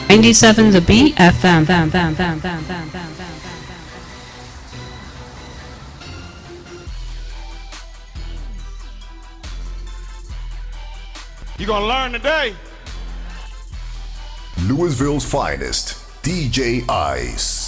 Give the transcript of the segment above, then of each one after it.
97 The Beat FM. You're gonna learn today. Louisville's finest, DJ Ice.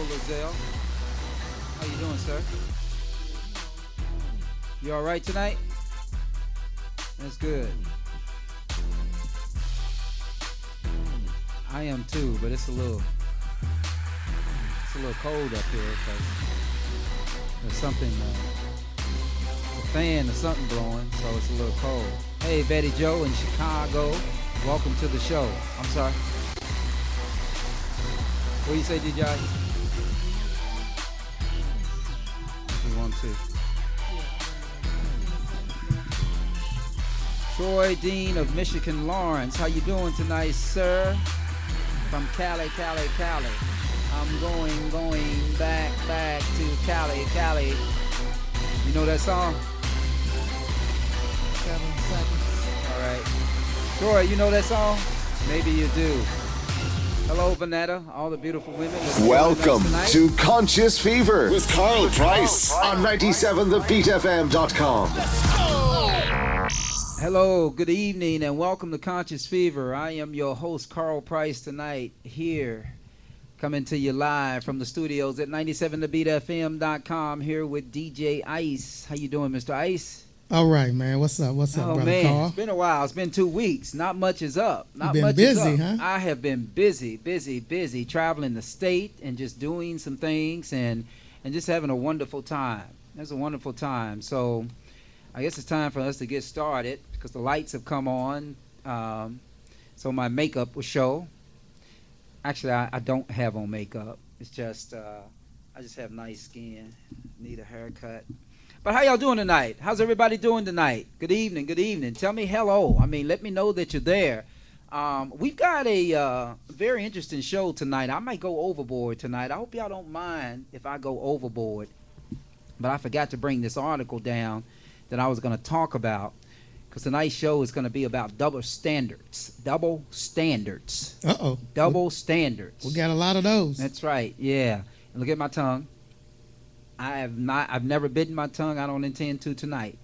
Lozelle. How you doing, sir? You all right tonight? That's good. I am too, but it's a little cold up here because there's something, a fan or something blowing, so it's a little cold. Hey, Betty Joe in Chicago, welcome to the show. I'm sorry. What do you say, DJ? One, two. Troy Dean of Michigan Lawrence, how you doing tonight, sir? From Cali. I'm going back to Cali. You know that song? 7 seconds. All right. Troy, you know that song? Maybe you do. Hello, Vanetta, all the beautiful women. Welcome to Conscious Fever With Karl Price on 97thebeatfm.com. Hello, good evening, and welcome to Conscious Fever. I am your host, Karl Price, tonight here, coming to you live from the studios at 97thebeatfm.com, here with DJ Ice. How you doing, Mr. Ice? All right, man. What's up, brother man. Karl? It's been a while. It's been 2 weeks. Not much is up. You've been busy, huh? I have been busy, traveling the state and just doing some things and just having a wonderful time. It's a wonderful time. So I guess it's time for us to get started because the lights have come on. So my makeup will show. Actually, I don't have on makeup. It's just I just have nice skin. Need a haircut. But how y'all doing tonight? How's everybody doing tonight? Good evening. Tell me hello. I mean, let me know that you're there. We've got a very interesting show tonight. I might go overboard tonight. I hope y'all don't mind if I go overboard. But I forgot to bring this article down that I was going to talk about because tonight's show is going to be about double standards. Double standards. Uh-oh. Double standards. We got a lot of those. That's right, yeah. And look at my tongue. I've never bitten my tongue. I don't intend to tonight.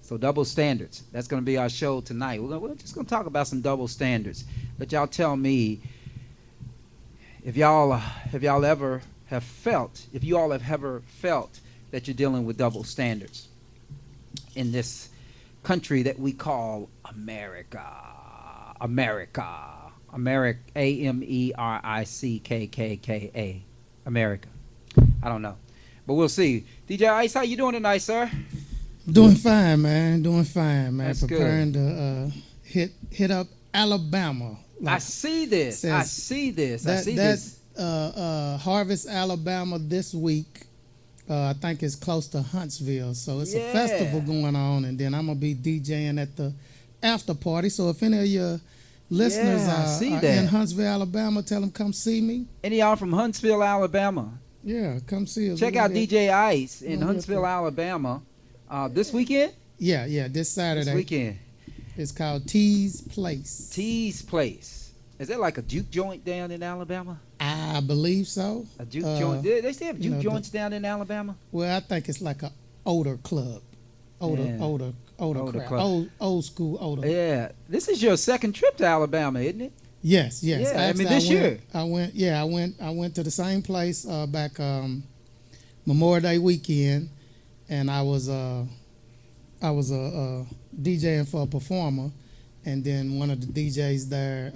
So double standards. That's going to be our show tonight. We're just going to talk about some double standards. But y'all tell me if y'all ever have felt that you're dealing with double standards in this country that we call America. America. America. America. I don't know. But we'll see. DJ Ice, how you doing tonight, sir? Doing fine, man. Doing fine, man. That's Preparing good. to hit up Alabama. I see this. Harvest, Alabama this week. I think it's close to Huntsville. So it's a festival going on, and then I'm going to be DJing at the after party. So if any of your listeners are in Huntsville, Alabama, tell them come see me. Any of y'all from Huntsville, Alabama? Yeah, come see us. Check out DJ Ice in Huntsville, Alabama. This weekend? Yeah, this Saturday. This weekend. It's called T's Place. T's Place. Is that like a juke joint down in Alabama? I believe so. A juke joint? They still have juke joints down in Alabama? Well, I think it's like a older club. Older club. Old school older. Yeah. This is your second trip to Alabama, isn't it? Yes. Yeah, Actually, this year. I went to the same place back Memorial Day weekend, and I was DJing for a performer, and then one of the DJs there,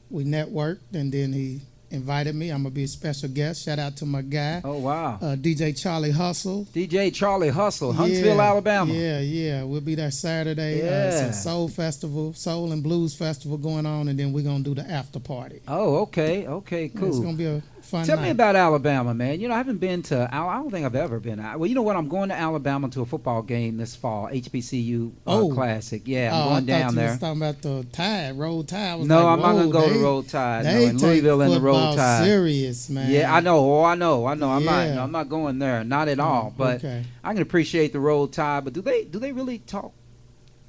we networked, and then he invited me. I'm gonna be a special guest. Shout out to my guy. Oh wow. DJ Charlie Hustle. DJ Charlie Hustle, Huntsville, Alabama. Yeah. We'll be there Saturday. It's a soul festival, soul and blues festival going on, and then we're gonna do the after party. Oh, okay, cool. It's gonna be a fun Tell night. me about Alabama, man. You know, I haven't been to. I don't think I've ever been. Well, you know what? I'm going to Alabama to a football game this fall. HBCU Classic. Yeah, I'm going down there. You was talking about the Tide, Roll Tide. I'm not gonna go to Roll Tide. No, in Louisville and the Roll Tide. Serious, man. Yeah, I know. I know. I'm Yeah. not going there. Not at all. But I can appreciate the Roll Tide. But do they really talk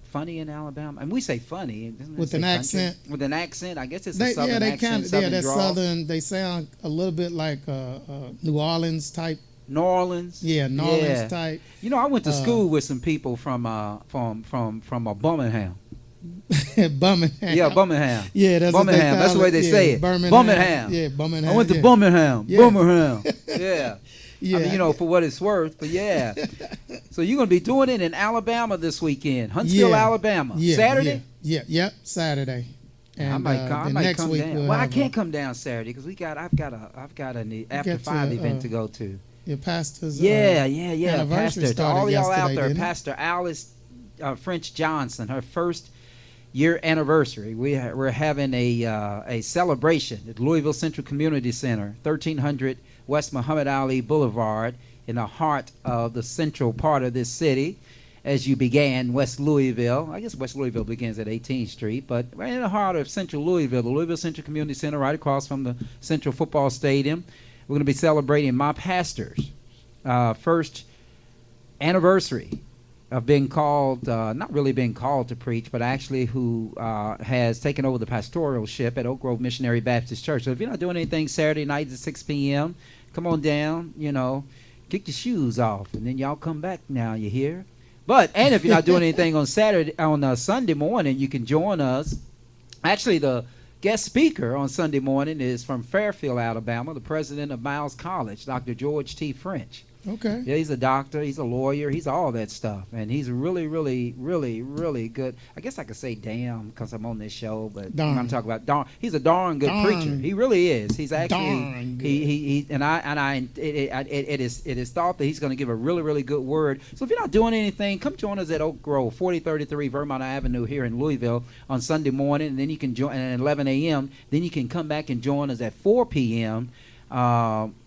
funny in Alabama? And we say funny with an accent. With an accent, I guess it's a southern accent. They're southern. They sound a little bit like New Orleans type. New Orleans. Yeah, New Orleans type. You know, I went to school with some people from Birmingham. Birmingham. Yeah, Birmingham. Yeah, that's Birmingham. That's the way they say it. Birmingham. Yeah, Birmingham. I went to Birmingham. Yeah. Birmingham. Yeah. Yeah. I mean, you know, for what it's worth, but yeah. So you're gonna be doing it in Alabama this weekend, Huntsville, Alabama. Yeah, Saturday. Yep, Saturday. And I might come down. Well, I can't come down Saturday because I've got an after 5 event to go to. Your pastor's Pastor, to all y'all out there, Pastor Alice French Johnson, her first year anniversary. We're having a celebration at Louisville Central Community Center, 1300 West Muhammad Ali Boulevard, in the heart of the central part of this city. As you began West Louisville, I guess West Louisville begins at 18th Street, but right in the heart of Central Louisville, the Louisville Central Community Center, right across from the Central Football Stadium. We're going to be celebrating my pastor's first anniversary of being called, not really being called to preach, but actually who has taken over the pastoralship at Oak Grove Missionary Baptist Church. So if you're not doing anything Saturday nights at 6 p.m., come on down, kick your shoes off, and then y'all come back now, you hear? And if you're not doing anything on Sunday morning, you can join us. Actually, the guest speaker on Sunday morning is from Fairfield, Alabama, the president of Miles College, Dr. George T. French. Okay. Yeah, he's a doctor. He's a lawyer. He's all that stuff. And he's really, really, really, really good. I guess I could say damn because I'm on this show, but darn. I'm talking about darn. He's a darn good preacher. He really is. He's actually darn good. It is thought that he's going to give a really, really good word. So if you're not doing anything, come join us at Oak Grove, 4033 Vermont Avenue here in Louisville on Sunday morning, and then you can join at 11 a.m. Then you can come back and join us at 4 p.m.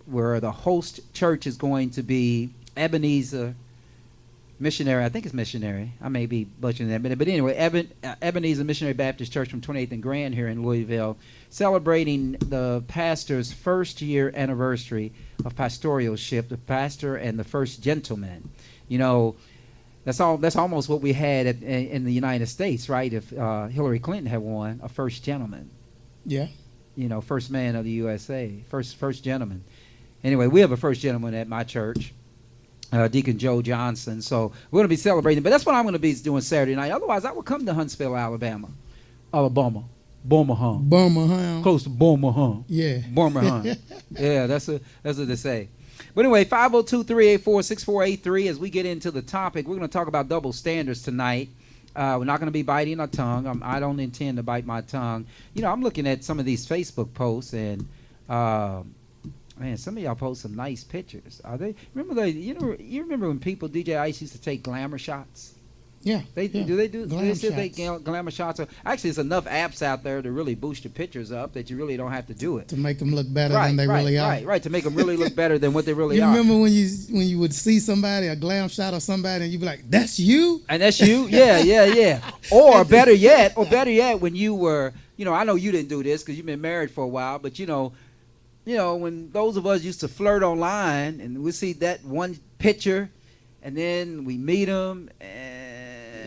Where the host church is going to be Ebenezer Missionary. I think it's Missionary. I may be butchering that. But anyway, Ebenezer Missionary Baptist Church from 28th and Grand here in Louisville, celebrating the pastor's first year anniversary of pastoralship, the pastor and the first gentleman. That's almost what we had in the United States, right? If Hillary Clinton had won, a first gentleman. Yeah. First man of the USA, first gentleman. Anyway, we have a first gentleman at my church, Deacon Joe Johnson. So we're going to be celebrating. But that's what I'm going to be doing Saturday night. Otherwise, I will come to Huntsville, Alabama. Birmingham. Birmingham. Close to Birmingham. Yeah. Birmingham. Yeah, that's what they say. But anyway, 502-384-6483. As we get into the topic, we're going to talk about double standards tonight. We're not going to be biting our tongue. I don't intend to bite my tongue. I'm looking at some of these Facebook posts, and man, some of y'all post some nice pictures. Are they? Remember you remember when people DJ Ice used to take glamour shots? Yeah. Do they still take shots. glamour shots? Actually, there's enough apps out there to really boost your pictures up that you really don't have to do it. To make them look better than they really are. Right. To make them really look better than what they really You are. remember when you would see somebody, a glam shot of somebody, and you'd be like, "That's you?" And that's you? Yeah. Or better yet, when you were, I know you didn't do this because you've been married for a while, but when those of us used to flirt online and we see that one picture, and then we meet them, and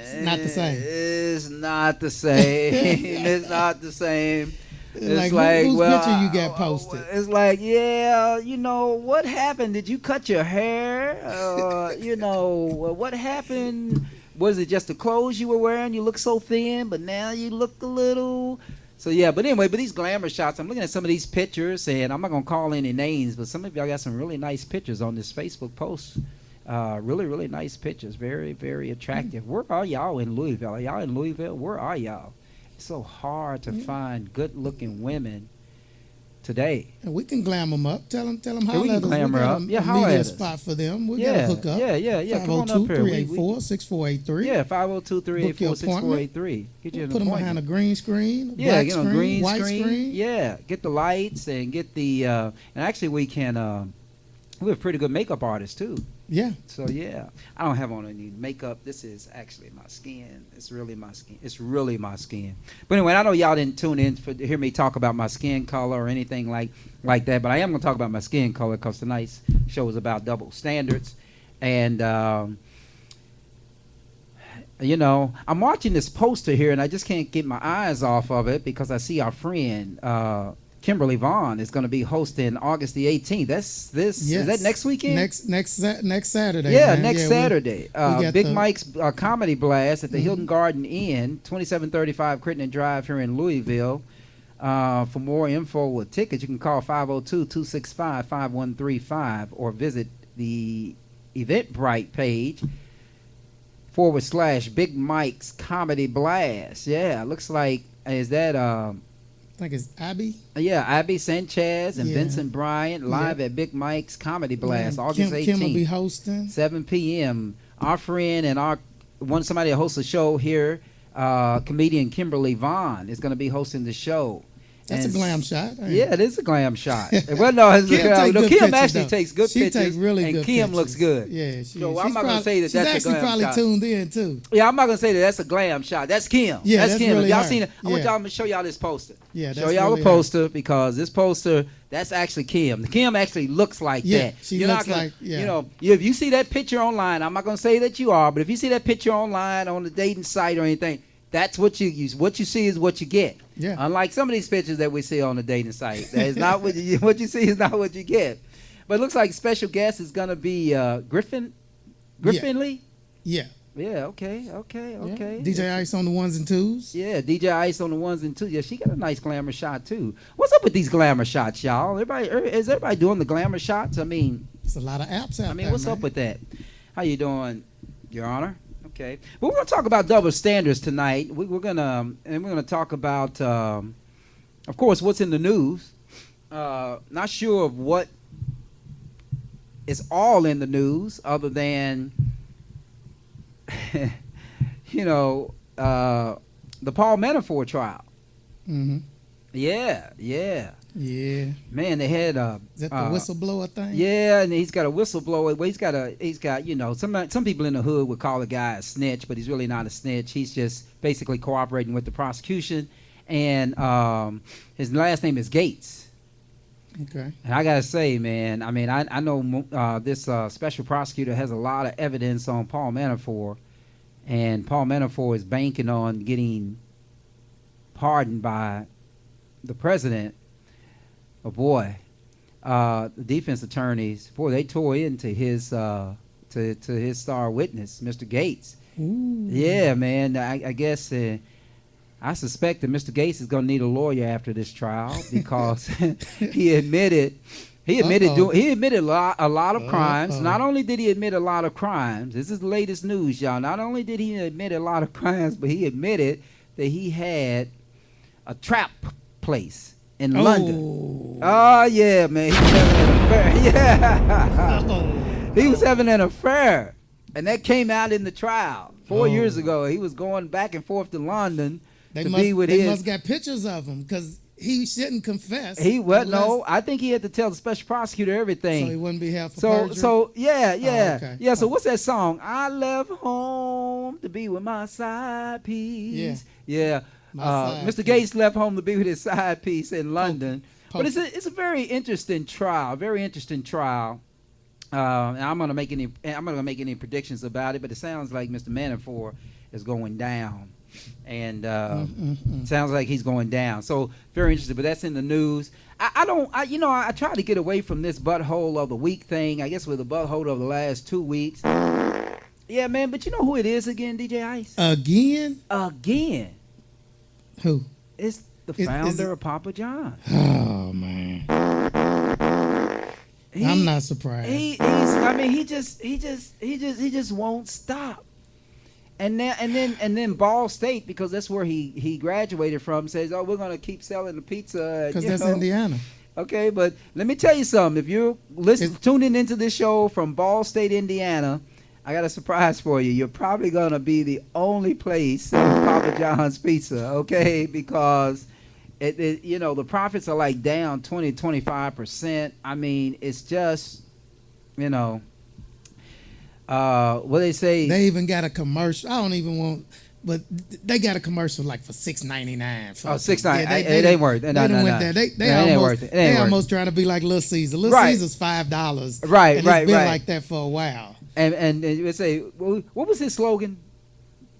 it's not the same. It's not the same. It's not the same. It's like whose picture you got posted? It's like, what happened? Did you cut your hair? What happened? Was it just the clothes you were wearing? You look so thin, but now you look a little. So yeah, but these glamour shots, I'm looking at some of these pictures, and I'm not gonna call any names, but some of y'all got some really nice pictures on this Facebook post. Really, really nice pictures. Very, very attractive. Where are y'all in Louisville? Are y'all in Louisville? Where are y'all? It's so hard to find good-looking women today. And we can glam them up. Tell them we how can glamour up. Yeah, a holler media at us. spot for them. We'll get a hook up. Yeah. Come on up here. 502-384-6483. Yeah, 502-384-6483. Get you an Put them behind a green screen. Black screen, green white screen. Yeah, get the lights and get the. And actually, we can. We're a pretty good makeup artist too. Yeah. So yeah, I don't have on any makeup. This is actually my skin. It's really my skin. But anyway, I know y'all didn't tune in to hear me talk about my skin color or anything like that. But I am going to talk about my skin color because tonight's show is about double standards. And I'm watching this poster here, and I just can't get my eyes off of it because I see our friend Kimberly Vaughn is going to be hosting August the 18th. Is that next weekend? Next Saturday. Yeah, man. next Saturday. Big the Mike's Comedy Blast at the Hilton Garden Inn, 2735 Crittenden Drive here in Louisville. For more info with tickets, you can call 502-265-5135 or visit the Eventbrite page / Big Mike's Comedy Blast. Yeah, looks like, is that... I think it's Abby. Yeah, Abby Sanchez and Vincent Bryant live at Big Mike's Comedy Blast, August 18th. Kim will be hosting. 7 p.m. Our friend and somebody that hosts a show here, comedian Kimberly Vaughn, is going to be hosting the show. That's a glam shot. Yeah, it is a glam shot. Well, no, Kim actually takes good pictures. She takes really good pictures. And Kim looks good. Yeah, so I'm not going to say that that's a glam shot. She's actually probably tuned in, too. Yeah, I'm not going to say that that's a glam shot. That's Kim. Yeah, that's Kim. really If y'all her. seen it, I want y'all to show y'all this poster. Yeah, that's show y'all really the poster because this poster, that's actually Kim. Kim actually looks like that. She looks like, if you see that picture online, I'm not going to say that you are, but if you see that picture online on the dating site or anything, that's what you use. What you see is what you get. Yeah. Unlike some of these pictures that we see on the dating site, that is not what you see is not what you get. But it looks like special guest is going to be Griffin Lee. Yeah. Yeah. Okay. DJ Ice on the ones and twos. Yeah, DJ Ice on the ones and twos. Yeah, she got a nice glamour shot too. What's up with these glamour shots, y'all? Is everybody doing the glamour shots? I mean, it's a lot of apps out there. What's up with that? How you doing, Your Honor? Okay, but we're gonna talk about double standards tonight. We're gonna talk about, of course, what's in the news. Not sure of what is all in the news, other than the Paul Manafort trial. Mm-hmm. Yeah. Man, they had is that the whistleblower thing? Yeah, and he's got a whistleblower. Well, he's got some people in the hood would call the guy a snitch, but he's really not a snitch. He's just basically cooperating with the prosecution, and his last name is Gates. Okay. And I gotta say, man, I mean, I know this special prosecutor has a lot of evidence on Paul Manafort, and Paul Manafort is banking on getting pardoned by the president. Oh boy, the defense attorneys, they tore into his to his star witness, Mr. Gates. Ooh. Yeah, man. I guess I suspect that Mr. Gates is going to need a lawyer after this trial because he admitted He admitted a lot of crimes. Not only did he admit a lot of crimes, this is the latest news, y'all. Not only did he admit a lot of crimes, but he admitted that he had a trap place in London. Oh, yeah, man. He was having an affair. Yeah. He was having an affair. And that came out in the trial 4 years ago. He was going back and forth to London to be with his... They must got pictures of him because he shouldn't confess. No, I think he had to tell the special prosecutor everything. So he wouldn't be held for perjury? Okay. Yeah, so what's that song? I left home to be with my side piece. Yeah. Mr. Gates left home to be with his side piece in London. But it's a very interesting trial. And I'm gonna make any predictions about it, but it sounds like Mr. Manafort is going down. And sounds like he's going down. So very interesting, but that's in the news. I try to get away from this butthole of the week thing. I guess with the butthole of the last 2 weeks. Yeah, man, but you know who it is again, DJ Ice? Again. Who? It's the founder of Papa John. Oh man. I'm not surprised. He just won't stop. And then Ball State, because that's where he graduated from, says, "Oh, we're gonna keep selling the pizza." Because that's Indiana. Okay, but let me tell you something. If you're tuning into this show from Ball State, Indiana, I got a surprise for you. You're probably gonna be the only place selling Papa John's pizza. Okay, because the profits are like down 20-25%. I mean, it's just, what they say. They even got a commercial. I don't even want, but they got a commercial like for $6.99. Oh, $6.99. It ain't worth it. They almost trying to be like Little Caesar. Little Caesar's $5. Right, and right, it's been right. like that for a while. And they say, what was his slogan?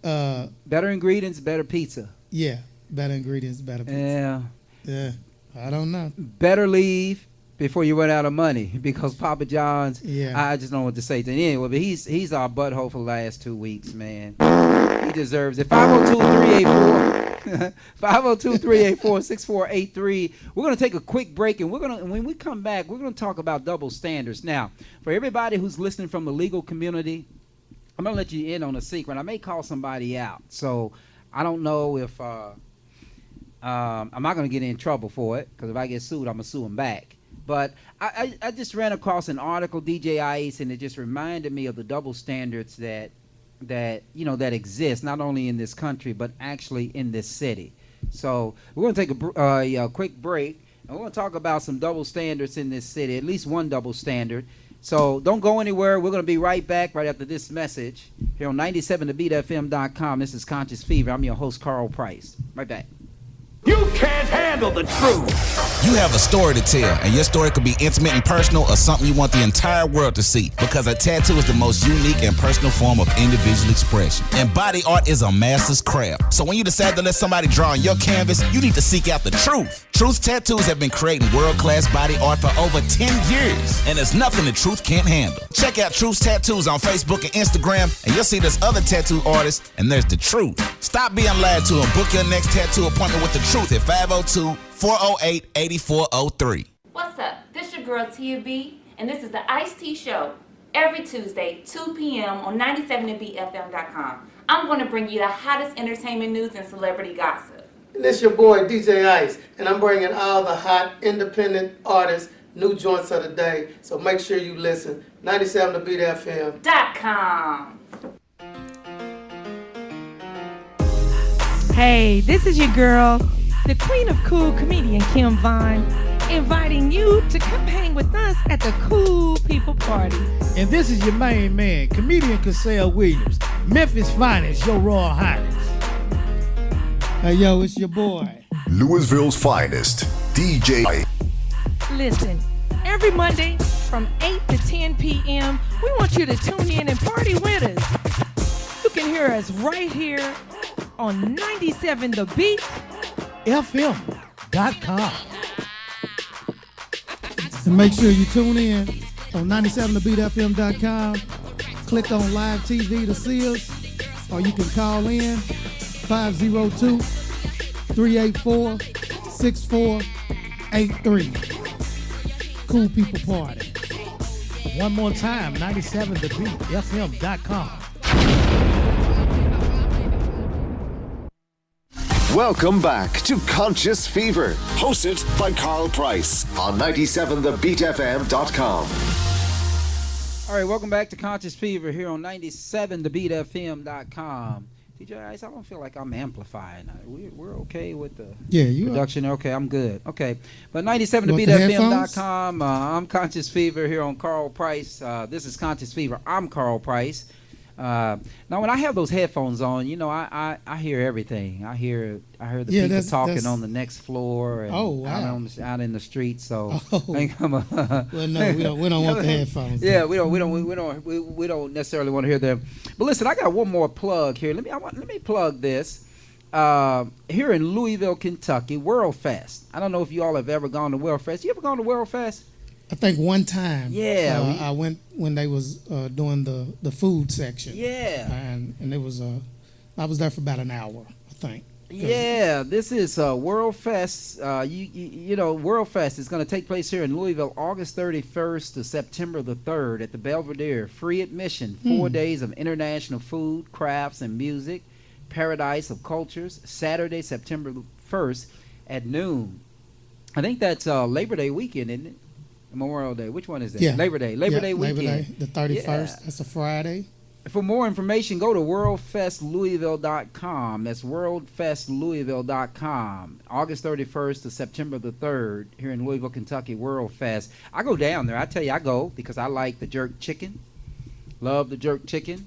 Better ingredients, better pizza. Yeah, better ingredients, better pizza. Yeah. I don't know. Better leave before you run out of money, because Papa John's. Yeah. I just don't know what to say to him anyway. But he's our butthole for the last 2 weeks, man. He deserves it. 502-384 502-384-6483. We're gonna take a quick break, and when we come back, we're gonna talk about double standards. Now, for everybody who's listening from the legal community, I'm gonna let you in on a secret. I may call somebody out, so I don't know if I'm not gonna get in trouble for it, because if I get sued, I'm gonna sue them back. But I just ran across an article, DJ Ice, and it just reminded me of the double standards that exist not only in this country but actually in this city. So we're going to take a quick break, and we're going to talk about some double standards in this city, at least one double standard. So don't go anywhere. We're going to be right back right after this message here on 97thebetfm.com. This is Conscious Fever. I'm your host, Karl Price. Right back. You can't handle the truth. You have a story to tell, and your story could be intimate and personal, or something you want the entire world to see, because a tattoo is the most unique and personal form of individual expression. And body art is a master's craft. So when you decide to let somebody draw on your canvas, you need to seek out the truth. Truth Tattoos have been creating world-class body art for over 10 years, and there's nothing the truth can't handle. Check out Truth Tattoos on Facebook and Instagram, and you'll see there's other tattoo artists, and there's the truth. Stop being lied to and book your next tattoo appointment with the truth at 502-408-8403. What's up? This your girl Tia B, and this is the Ice-T Show every Tuesday, 2 p.m. on 97thebfm.com. I'm going to bring you the hottest entertainment news and celebrity gossip. And this your boy DJ Ice, and I'm bringing all the hot independent artists, new joints of the day. So make sure you listen. 97thebfm.com. Hey, this is your girl, the queen of cool comedian Kim Vine, inviting you to come hang with us at the Cool People Party. And this is your main man, comedian Cassell Williams, Memphis finest, your Royal Highness. Hey, yo, it's your boy, Louisville's finest, DJ. Listen, every Monday from 8 to 10 p.m., we want you to tune in and party with us. You can hear us right here on 97 The Beat FM.com. And make sure you tune in on 97thebeatfm.com. Click on live TV to see us, or you can call in 502-384-6483. Cool People Party. One more time, 97thebeatfm.com. Welcome back to Conscious Fever, hosted by Karl Price on 97thebeatfm.com. All right, welcome back to Conscious Fever here on 97thebeatfm.com. DJ Ice, I don't feel like I'm amplifying. We're okay with the production. Okay, I'm good. Okay, but 97thebeatfm.com. I'm Conscious Fever here on Karl Price. This is Conscious Fever. I'm Karl Price. Now, when I have those headphones on, you know, I hear everything. I hear the people talking on the next floor and out in the street. So I think I'm well, no, we don't want the headphones. Yeah, we don't necessarily want to hear them. But listen, I got one more plug here. Let me plug this. Here in Louisville, Kentucky, World Fest. I don't know if you all have ever gone to World Fest. You ever gone to World Fest? I think one time. Yeah, I went when they was doing the food section. Yeah, and it was I was there for about an hour, I think. Yeah, this is World Fest. You know, World Fest is going to take place here in Louisville, August 31st to September the 3rd at the Belvedere. Free admission. 4 days of international food, crafts, and music. Paradise of Cultures. Saturday, September 1st at noon. I think that's Labor Day weekend, isn't it? Memorial Day. Which one is that? Yeah. Labor Day. Labor Day weekend. Labor Day, the 31st. Yeah. That's a Friday. For more information, go to worldfestlouisville.com. That's worldfestlouisville.com. August 31st to September the 3rd here in Louisville, Kentucky, World Fest. I go down there. I tell you, I go because I like the jerk chicken. Love the jerk chicken.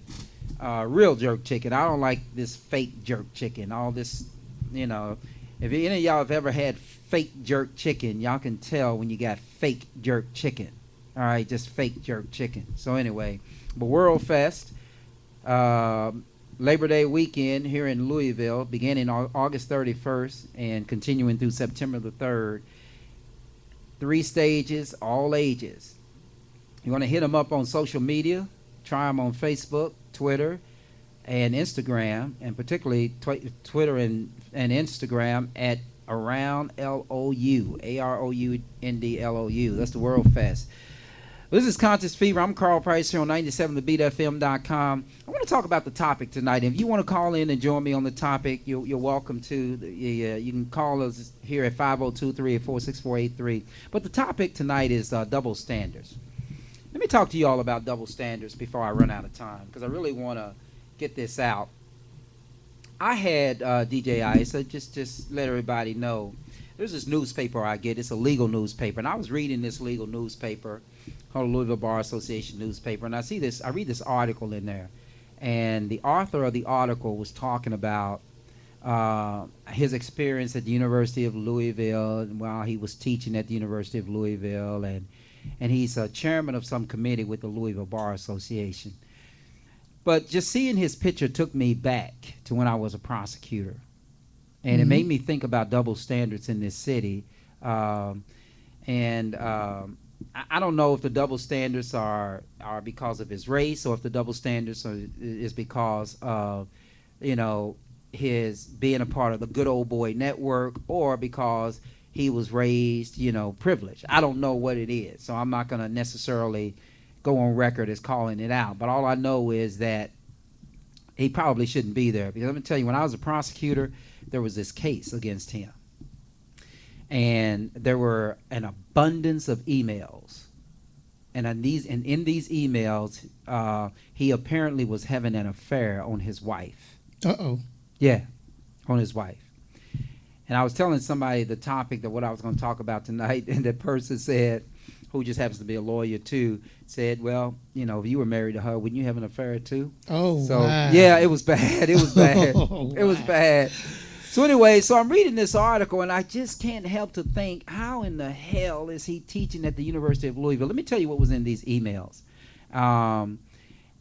Real jerk chicken. I don't like this fake jerk chicken. All this, you know. If any of y'all have ever had fake jerk chicken, y'all can tell when you got fake jerk chicken. All right, just fake jerk chicken. So anyway, but World Fest, Labor Day weekend here in Louisville, beginning August 31st and continuing through September the 3rd. 3 stages, all ages. You want to hit them up on social media, try them on Facebook, Twitter, and Instagram, and particularly Twitter and Instagram at Around LOU, AROUNDLOU. That's the World Fest. This is Conscious Fever. I'm Karl Price here on 97thebeatfm.com. I want to talk about the topic tonight. If you want to call in and join me on the topic, you're welcome to. You can call us here at 502-384-6483. But the topic tonight is double standards. Let me talk to you all about double standards before I run out of time, because I really want to get this out. I had DJ Ice, just let everybody know. There's this newspaper I get. It's a legal newspaper, and I was reading this legal newspaper called the Louisville Bar Association newspaper, and I read this article in there, and the author of the article was talking about his experience at the University of Louisville while he was teaching at the University of Louisville, and he's a chairman of some committee with the Louisville Bar Association. But just seeing his picture took me back to when I was a prosecutor. And it made me think about double standards in this city. I don't know if the double standards are because of his race, or if the double standards is because of, you know, his being a part of the good old boy network, or because he was raised, you know, privileged. I don't know what it is. So I'm not going to necessarily go on record as calling it out, but all I know is that he probably shouldn't be there, because let me tell you, when I was a prosecutor, there was this case against him, and there were an abundance of emails, and in these emails, he apparently was having an affair on his wife. Yeah, on his wife. And I was telling somebody the topic that what I was going to talk about tonight, and that person said, who just happens to be a lawyer too, said, well, you know, if you were married to her, wouldn't you have an affair too? Oh, so, wow. Yeah, it was bad. It was bad. Oh, it was bad. So anyway, so I'm reading this article, and I just can't help to think, how in the hell is he teaching at the University of Louisville? Let me tell you what was in these emails. And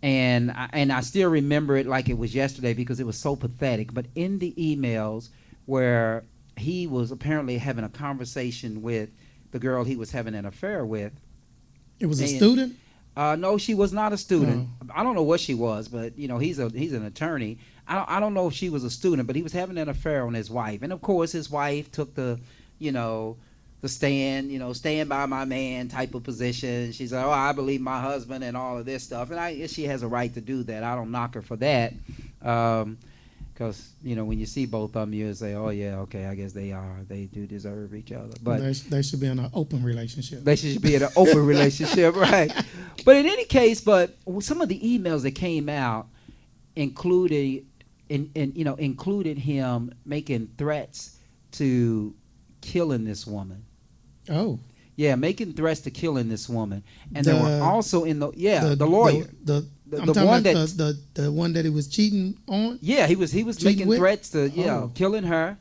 I still remember it like it was yesterday, because it was so pathetic. But in the emails where he was apparently having a conversation with the girl he was having an affair with. It was a student? No, she was not a student. Oh. I don't know what she was, but you know, he's an attorney. I don't know if she was a student, but he was having an affair on his wife, and of course his wife took the, you know, the stand by my man type of position. She's like, oh, I believe my husband and all of this stuff. And she has a right to do that. I don't knock her for that. Because, when you see both of them, you say, oh, yeah, okay, I guess they do deserve each other. But they should be in an open relationship. They should be in an open relationship, right? But in any case, some of the emails that came out included him making threats to killing this woman. Oh. Yeah, making threats to killing this woman. And there were also the lawyer. The one that he was cheating on? Yeah, he was making threats to killing her,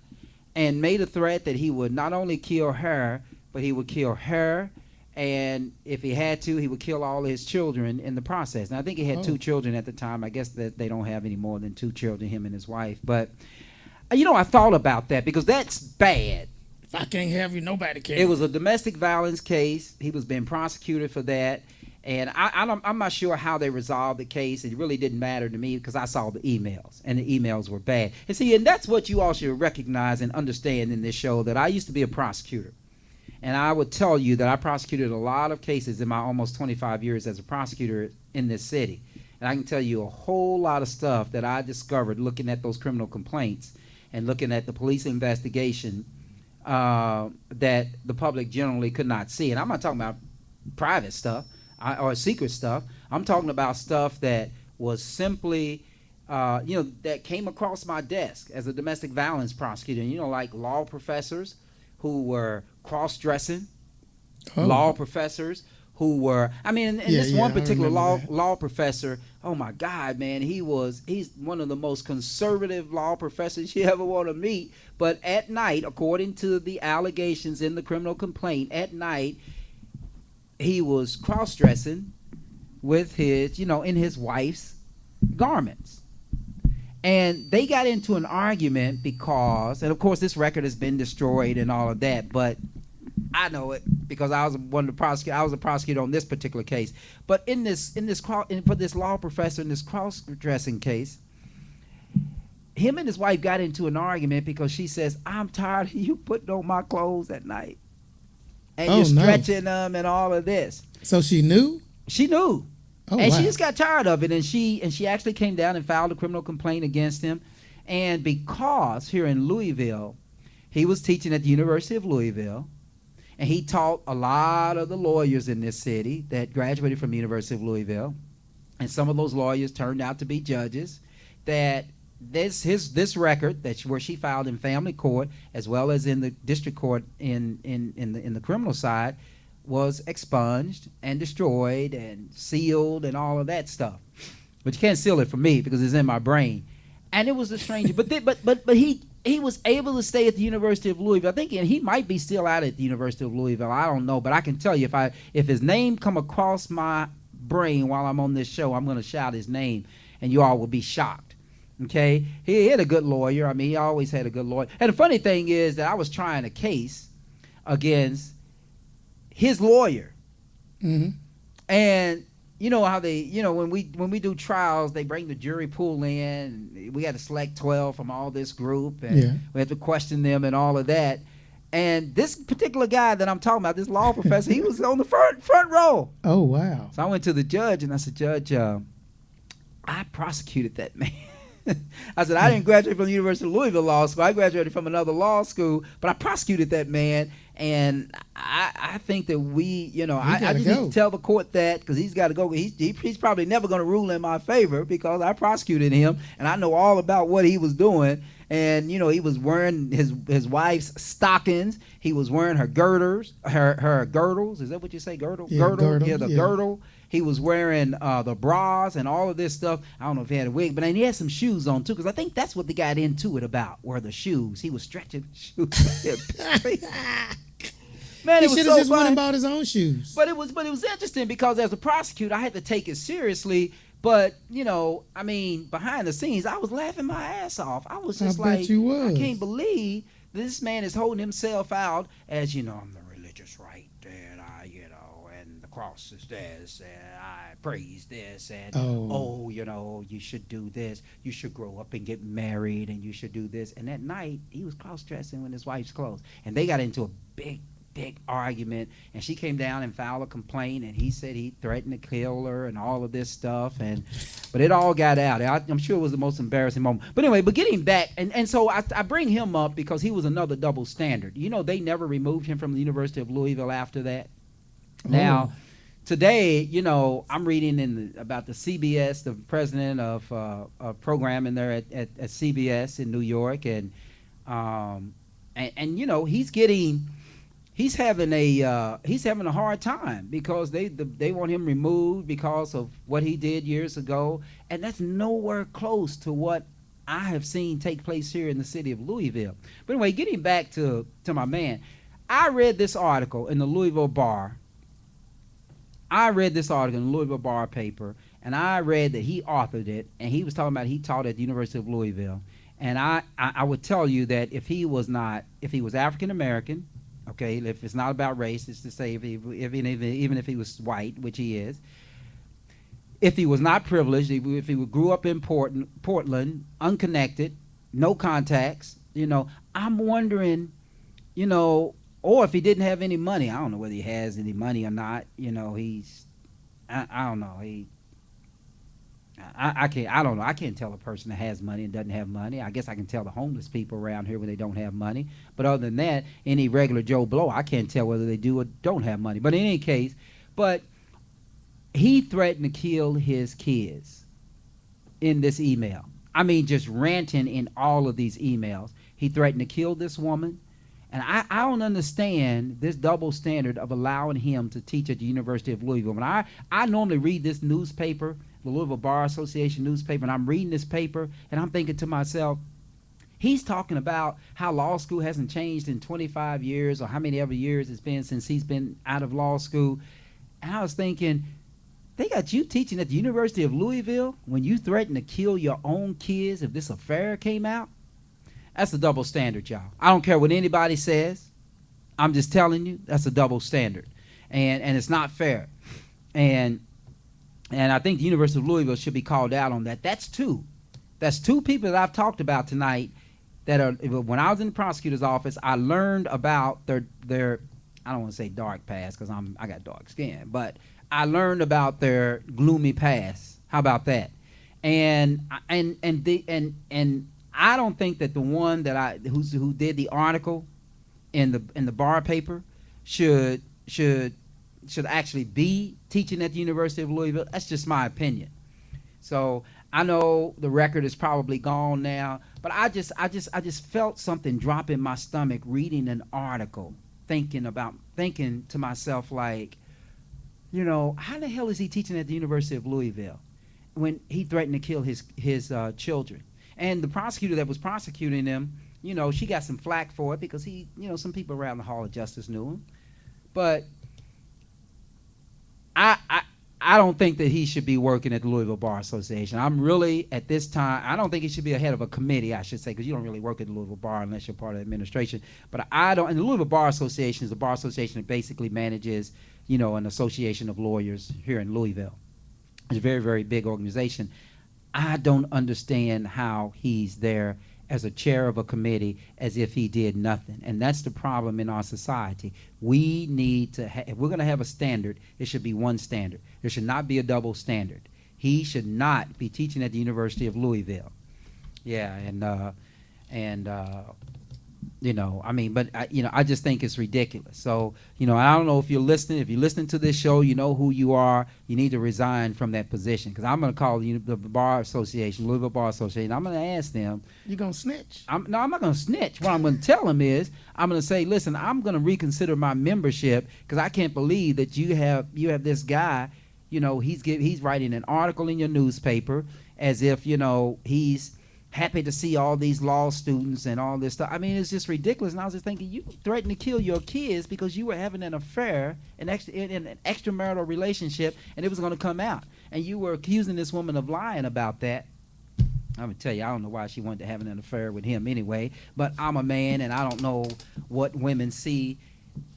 and made a threat that he would not only kill her, but he would kill her, and if he had to, he would kill all his children in the process. And I think he had 2 children at the time. I guess that they don't have any more than 2 children, him and his wife. But I thought about that because that's bad. If I can't have you, nobody can. It was a domestic violence case. He was being prosecuted for that. And I'm not sure how they resolved the case. It really didn't matter to me because I saw the emails, and the emails were bad. And that's what you all should recognize and understand in this show, that I used to be a prosecutor. And I would tell you that I prosecuted a lot of cases in my almost 25 years as a prosecutor in this city. And I can tell you a whole lot of stuff that I discovered looking at those criminal complaints and looking at the police investigation that the public generally could not see. And I'm not talking about private stuff or secret stuff. I'm talking about stuff that was simply, that came across my desk as a domestic violence prosecutor. Like law professors who were cross-dressing, law professors who were, this one particular law professor, oh my God, man, he's one of the most conservative law professors you ever want to meet. But at night, according to the allegations in the criminal complaint, at night, he was cross-dressing with his, in his wife's garments. And they got into an argument because, and of course this record has been destroyed and all of that, but I know it because I was a prosecutor on this particular case. But for this law professor in this cross-dressing case, him and his wife got into an argument because she says, I'm tired of you putting on my clothes at night. And you're stretching them and all of this. So she knew? She knew. Oh, and wow. she just got tired of it. And she actually came down and filed a criminal complaint against him. And because here in Louisville, he was teaching at the University of Louisville, and he taught a lot of the lawyers in this city that graduated from the University of Louisville. And some of those lawyers turned out to be judges. That this record where she filed in family court as well as in the district court in the criminal side was expunged and destroyed and sealed and all of that stuff. But you can't seal it for me because it's in my brain. And it was a stranger. but he was able to stay at the University of Louisville. I think he might be still out at the University of Louisville. I don't know, but I can tell you if his name come across my brain while I'm on this show, I'm going to shout his name, and you all will be shocked. Okay, he had a good lawyer. He always had a good lawyer. And the funny thing is that I was trying a case against his lawyer. Mm-hmm. And you know how they, when we do trials, they bring the jury pool in. And we got to select 12 from all this group, and we have to question them and all of that. And this particular guy that I'm talking about, this law professor, he was on the front row. Oh, wow. So I went to the judge and I said, Judge, I prosecuted that man. I said, I didn't graduate from the University of Louisville Law School. I graduated from another law school, but I prosecuted that man. And I think that I just need to tell the court that because he's got to go. He's probably never going to rule in my favor because I prosecuted him, and I know all about what he was doing. And, he was wearing his wife's stockings. He was wearing her girdles. Her girdles. Is that what you say, girdle? Yeah, girdle. Yeah, the girdle. He was wearing the bras and all of this stuff. I don't know if he had a wig, but he had some shoes on too, because I think that's what they got into it about, were the shoes. He was stretching the shoes. Man, he should have just went about his own shoes. But it was interesting because as a prosecutor, I had to take it seriously. But behind the scenes, I was laughing my ass off. I was just I can't believe this man is holding himself out as I'm the religious right, and and the cross is this, and I praise this, and you should do this. You should grow up and get married, and you should do this. And that night, he was cross-dressing with his wife's clothes, and they got into a big big argument, and she came down and filed a complaint, and he said he threatened to kill her and all of this stuff, but it all got out. I'm sure it was the most embarrassing moment. But anyway, but getting back, and so I bring him up because he was another double standard. You know, they never removed him from the University of Louisville after that. Now, today, you know, I'm reading about the CBS, the president of programming there at CBS in New York, and you know, he's having a hard time because they want him removed because of what he did years ago, and that's nowhere close to what I have seen take place here in the city of Louisville. But anyway, getting back to my man, I read this article in the Louisville Bar. I read this article in the Louisville Bar paper, and I read that he authored it, and he was talking about he taught at the University of Louisville. And I would tell you that if he was African American, okay, if it's not about race, it's to say even if he was white, which he is, if he was not privileged, if he grew up in Portland, unconnected, no contacts, you know, I'm wondering, you know, or if he didn't have any money. I don't know whether he has any money or not. You know, I don't know. I don't know. I can't tell a person that has money and doesn't have money. I guess I can tell the homeless people around here when they don't have money. But other than that, any regular Joe Blow, I can't tell whether they do or don't have money. But in any case, he threatened to kill his kids in this email. I mean, just ranting in all of these emails. He threatened to kill this woman. And I don't understand this double standard of allowing him to teach at the University of Louisville. When I normally read this newspaper, the Louisville Bar Association newspaper, and I'm reading this paper, and I'm thinking to myself, he's talking about how law school hasn't changed in 25 years or how many ever years it's been since he's been out of law school. And I was thinking, they got you teaching at the University of Louisville when you threatened to kill your own kids if this affair came out? That's a double standard, y'all. I don't care what anybody says. I'm just telling you, that's a double standard. And it's not fair. And I think the University of Louisville should be called out on that. That's two people that I've talked about tonight that are, when I was in the prosecutor's office, I learned about their I don't want to say dark past because I got dark skin, but I learned about their gloomy past. How about that? And I don't think that the one that who did the article in the Bar paper should actually be teaching at the University of Louisville. That's just my opinion. So I know the record is probably gone now, but I just felt something drop in my stomach reading an article, thinking to myself, like, you know, how the hell is he teaching at the University of Louisville when he threatened to kill his children? And the prosecutor that was prosecuting him, you know, she got some flack for it because he, you know, some people around the Hall of Justice knew him. But I don't think that he should be working at the Louisville Bar Association. I'm really, at this time, I don't think he should be a head of a committee, I should say, because you don't really work at the Louisville Bar unless you're part of the administration. But and the Louisville Bar Association is a bar association that basically manages, you know, an association of lawyers here in Louisville. It's a very, very big organization. I don't understand how he's there as a chair of a committee as if he did nothing. And that's the problem in our society. We need to, if we're going to have a standard, it should be one standard. There should not be a double standard. He should not be teaching at the University of Louisville. Yeah, you know, I mean, but I just think it's ridiculous. So, you know, I don't know if you're listening. If you're listening to this show, you know who you are. You need to resign from that position, because I'm going to call the Bar Association, Louisville Bar Association. I'm going to ask them. You going to snitch? No, I'm not going to snitch. What I'm going to tell them is, I'm going to say, listen, I'm going to reconsider my membership, because I can't believe that you have this guy. You know, he's writing an article in your newspaper as if, you know, he's happy to see all these law students and all this stuff. I mean, it's just ridiculous. And I was just thinking, you threatened to kill your kids because you were having an affair, in an extramarital relationship, and it was going to come out. And you were accusing this woman of lying about that. I'm going to tell you, I don't know why she wanted to have an affair with him anyway, but I'm a man, and I don't know what women see.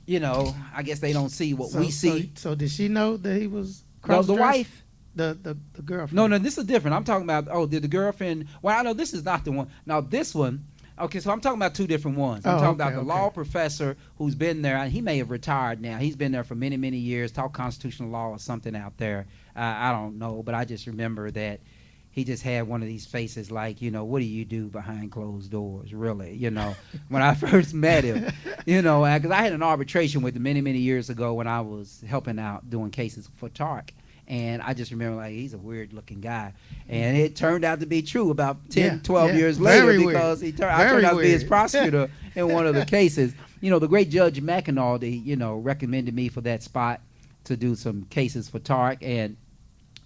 You know, I guess they don't see what we see. So did she know that he was cross-dressed? No, the wife. The girlfriend. No, this is different. I'm talking about, did the girlfriend, well, I know this is not the one. Now, this one, Okay, so I'm talking about two different ones. I'm talking about the law professor who's been there. He may have retired now. He's been there for many, many years, taught constitutional law or something out there. I don't know, but I just remember that he just had one of these faces like, what do you do behind closed doors, really, when I first met him, because I had an arbitration with him many, many years ago when I was helping out doing cases for TARC. And I just remember, he's a weird-looking guy. And it turned out to be true about 10, 12 years later because I turned out to be his prosecutor in one of the cases. The great Judge McInaldi, recommended me for that spot to do some cases for TARC. And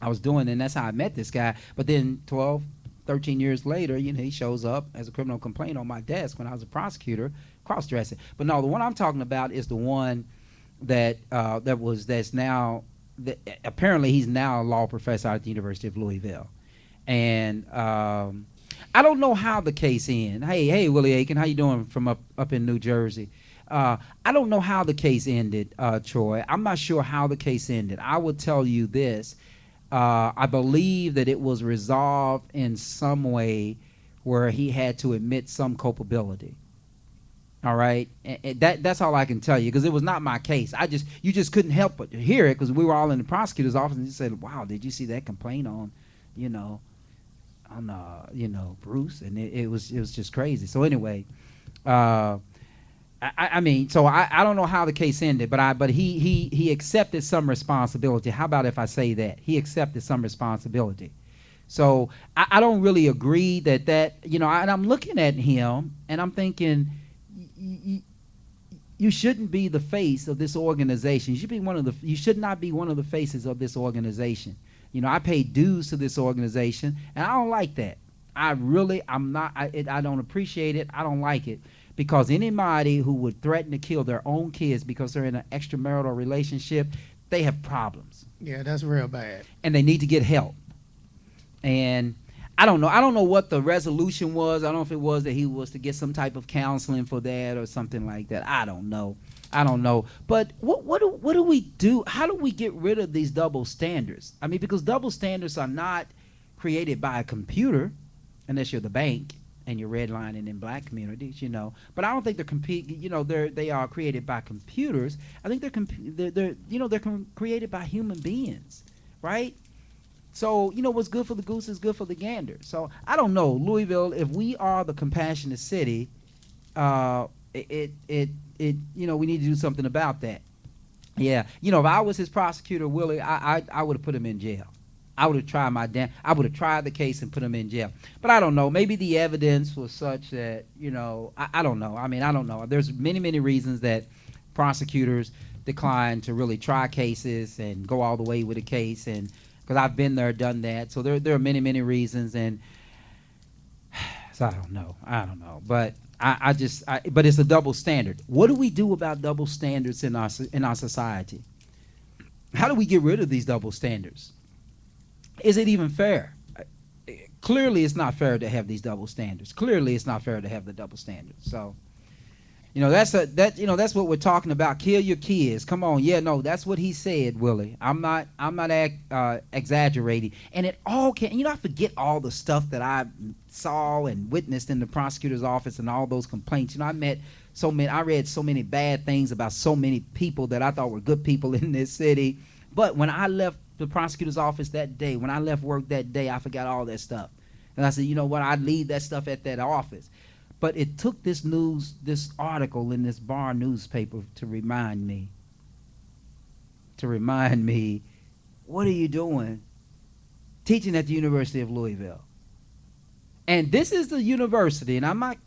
I was doing it, and that's how I met this guy. But then 12, 13 years later, he shows up as a criminal complaint on my desk when I was a prosecutor, cross-dressing. But no, the one I'm talking about is the one that's now... apparently he's now a law professor at the University of Louisville, and I don't know how the case ended. Hey, Willie Aiken, how you doing from up in New Jersey? I don't know how the case ended, Troy. I'm not sure how the case ended. I will tell you this: I believe that it was resolved in some way where he had to admit some culpability. All right, and that's all I can tell you because it was not my case. You just couldn't help but hear it because we were all in the prosecutor's office and he said, "Wow, did you see that complaint on Bruce?" And it was just crazy. So anyway, I don't know how the case ended, but he accepted some responsibility. How about if I say that he accepted some responsibility? So I don't really agree that and I'm looking at him and I'm thinking. You shouldn't be the face of this organization. You should not be one of the faces of this organization. I pay dues to this organization, and I don't like that. I don't appreciate it. I don't like it because anybody who would threaten to kill their own kids because they're in an extramarital relationship, they have problems. Yeah, that's real bad. And they need to get help. And I don't know what the resolution was. I don't know if it was that he was to get some type of counseling for that or something like that. I don't know. But what do we do? How do we get rid of these double standards? I mean, because double standards are not created by a computer, unless you're the bank and you're redlining in black communities, But I don't think they are created by computers. I think they're created by human beings, right? So, what's good for the goose is good for the gander. So, I don't know, Louisville, if we are the compassionate city, we need to do something about that. Yeah. If I was his prosecutor, Willie, I would have put him in jail. I would have tried the case and put him in jail. But I don't know. Maybe the evidence was such that, I don't know. I don't know. There's many, many reasons that prosecutors decline to really try cases and go all the way with a case and because I've been there, done that. So there are many, many reasons, and so I don't know. But but it's a double standard. What do we do about double standards in our society? How do we get rid of these double standards? Is it even fair? Clearly, it's not fair to have these double standards. Clearly, it's not fair to have the double standards. So. That's what we're talking about. Kill your kids. Come on. Yeah, no, that's what he said, Willie. I'm not exaggerating. And it all can, I forget all the stuff that I saw and witnessed in the prosecutor's office and all those complaints. I read so many bad things about so many people that I thought were good people in this city. But when I left the prosecutor's office that day, when I left work that day, I forgot all that stuff. And I said, you know what? I'd leave that stuff at that office. But it took this article in this bar newspaper to remind me, what are you doing teaching at the University of Louisville? And this is the university, and I'm not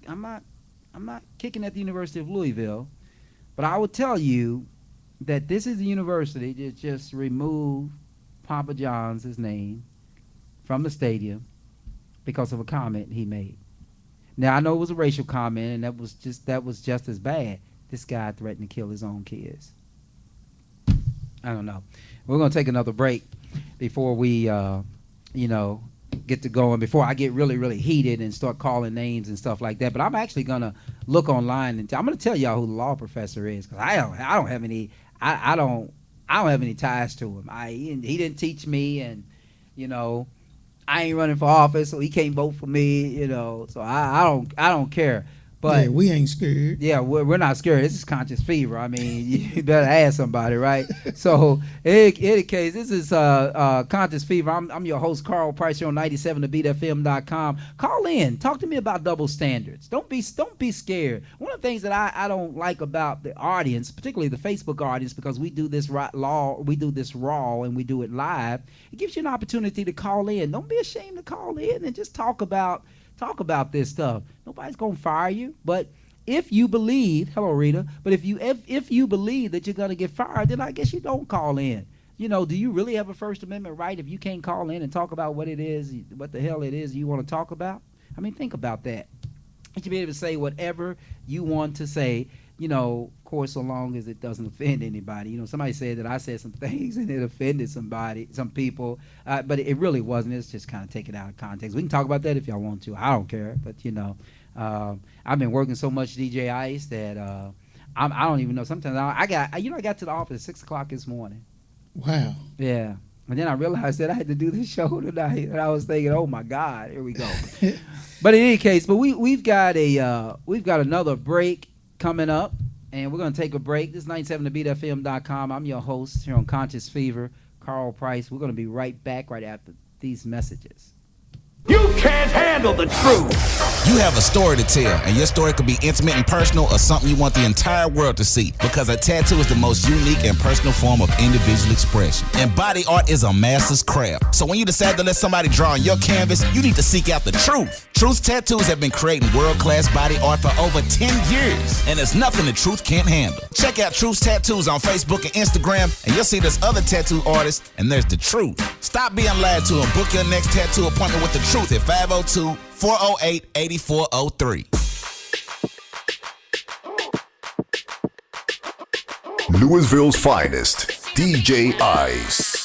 kicking at the University of Louisville, but I will tell you that this is the university that just removed Papa John's name from the stadium because of a comment he made. Now, I know it was a racial comment, and that was just as bad. This guy threatened to kill his own kids. I don't know. We're going to take another break before we, get to going, before I get really, really heated and start calling names and stuff like that. But I'm actually going to look online, and I'm going to tell y'all who the law professor is, because I don't have any ties to him. He didn't teach me, and, I ain't running for office, so he can't vote for me, you know. So I don't care. But yeah, we ain't scared. Yeah, we're not scared. This is conscious fever. I mean, you better ask somebody, right? So, in any case, this is conscious fever. I'm your host, Karl Price, here on 97thebeatfm.com. Call in. Talk to me about double standards. Don't be scared. One of the things that I don't like about the audience, particularly the Facebook audience, because we do this raw, and we do it live. It gives you an opportunity to call in. Don't be ashamed to call in and just talk about this stuff. Nobody's gonna fire you, but if you believe, hello Rita, but if you believe that you're gonna get fired, then I guess you don't call in. You know, do you really have a First Amendment right if you can't call in and talk about what the hell it is you want to talk about? I mean, think about that. You should be able to say whatever you want to say, you know, of course, so long as it doesn't offend anybody. You know, somebody said that I said some things and it offended some people, but it really wasn't. It's just kind of taken out of context. We can talk about that if y'all want to. I don't care, but you know, I've been working so much DJ Ice that I don't even know. Sometimes I got to the office at 6 o'clock this morning. Wow. Yeah. And then I realized that I had to do this show tonight, and I was thinking, "Oh my God, here we go." But in any case, we've got another break coming up, and we're gonna take a break. This is 97thebeatfm.com. I'm your host here on Conscious Fever, Karl Price. We're gonna be right back right after these messages. You can't handle the truth. You have a story to tell, and your story could be intimate and personal or something you want the entire world to see, because a tattoo is the most unique and personal form of individual expression. And body art is a master's craft. So when you decide to let somebody draw on your canvas, you need to seek out the truth. Truth Tattoos have been creating world-class body art for over 10 years, and there's nothing the truth can't handle. Check out Truth Tattoos on Facebook and Instagram, and you'll see there's other tattoo artists, and there's the truth. Stop being lied to and book your next tattoo appointment with the truth at 502-408-8403. Louisville's finest, DJ Ice.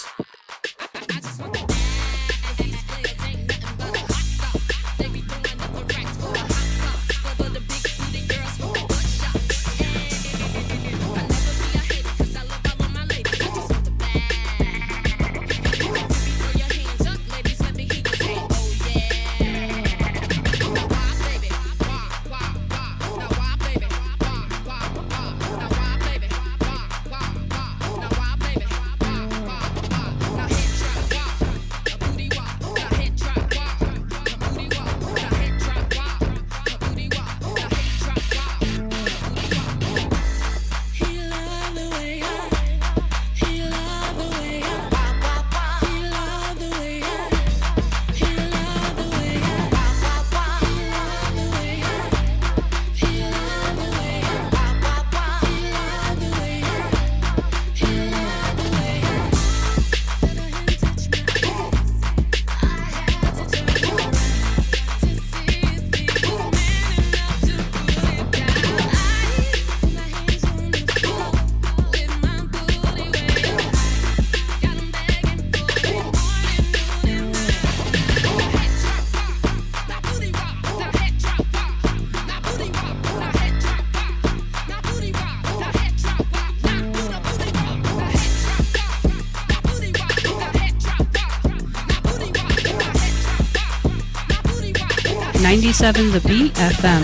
The Beat FM.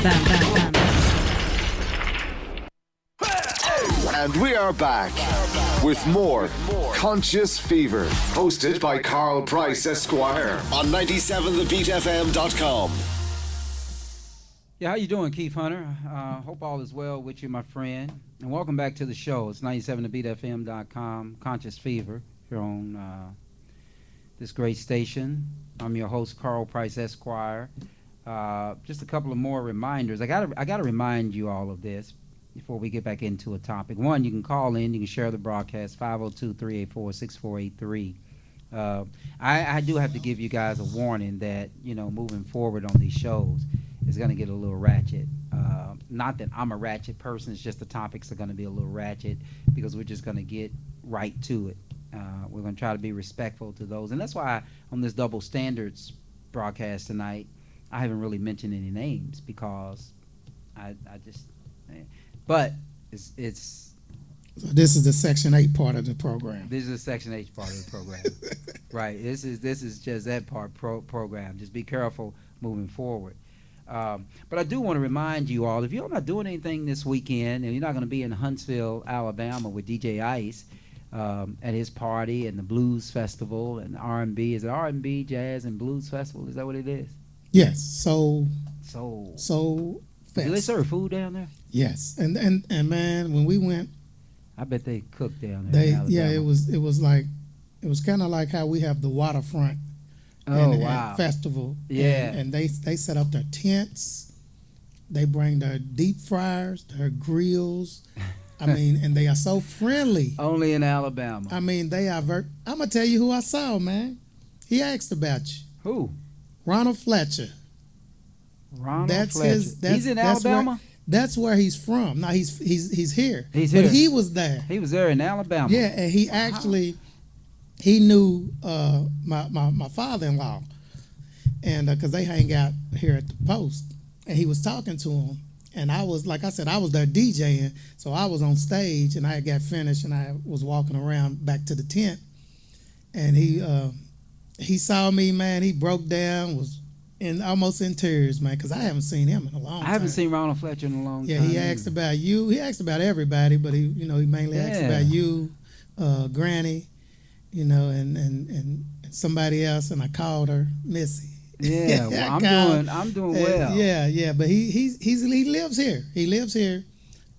And we are back with more Conscious Fever, hosted by Karl Price Esquire on 97thebeatfm.com. Yeah, how you doing, Keith Hunter? Hope all is well with you, my friend. And welcome back to the show. It's 97thebeatfm.com, Conscious Fever, here on this great station. I'm your host, Karl Price Esquire. Just a couple of more reminders. I gotta remind you all of this before we get back into a topic. One, you can call in, you can share the broadcast, 502-384-6483. I do have to give you guys a warning that, you know, moving forward on these shows is going to get a little ratchet. Not that I'm a ratchet person, it's just the topics are going to be a little ratchet because we're just going to get right to it. We're going to try to be respectful to those. And that's why on this double standards broadcast tonight, I haven't really mentioned any names because I just, but it's So this is the Section 8 part of the program. This is the Section 8 part of the program. Right. This is just that part program. Just be careful moving forward. But I do want to remind you all, if you're not doing anything this weekend and you're not going to be in Huntsville, Alabama with DJ Ice at his party and the Blues Festival and R&B. Is it R&B, Jazz, and Blues Festival? Is that what it is? Yes. Soul Fest. Do they serve food down there? Yes. And man, when we went, I bet they cooked down there. It was kind of like how we have the waterfront. And festival. Yeah. And they set up their tents. They bring their deep fryers, their grills. I mean, and they are so friendly. Only in Alabama. I mean, they are I'm going to tell you who I saw, man. He asked about you. Who? Ronald Fletcher. Ronald Fletcher. He's in Alabama? That's where he's from. Now, he's here. He's here. But he was there. He was there in Alabama. Yeah, and he actually... He knew my father-in-law, and because they hang out here at the post, and he was talking to him, and I was, like I said, I was there DJing, so I was on stage, and I got finished, and I was walking around back to the tent, and he saw me, man. He broke down, was almost in tears, man, because I haven't seen him in a long time. I haven't seen Ronald Fletcher in a long time. Yeah, he asked about you. He asked about everybody, but he mainly asked about you, Granny. And somebody else, and I called her Missy. Yeah, well, I'm doing well. Yeah, but he lives here. He lives here,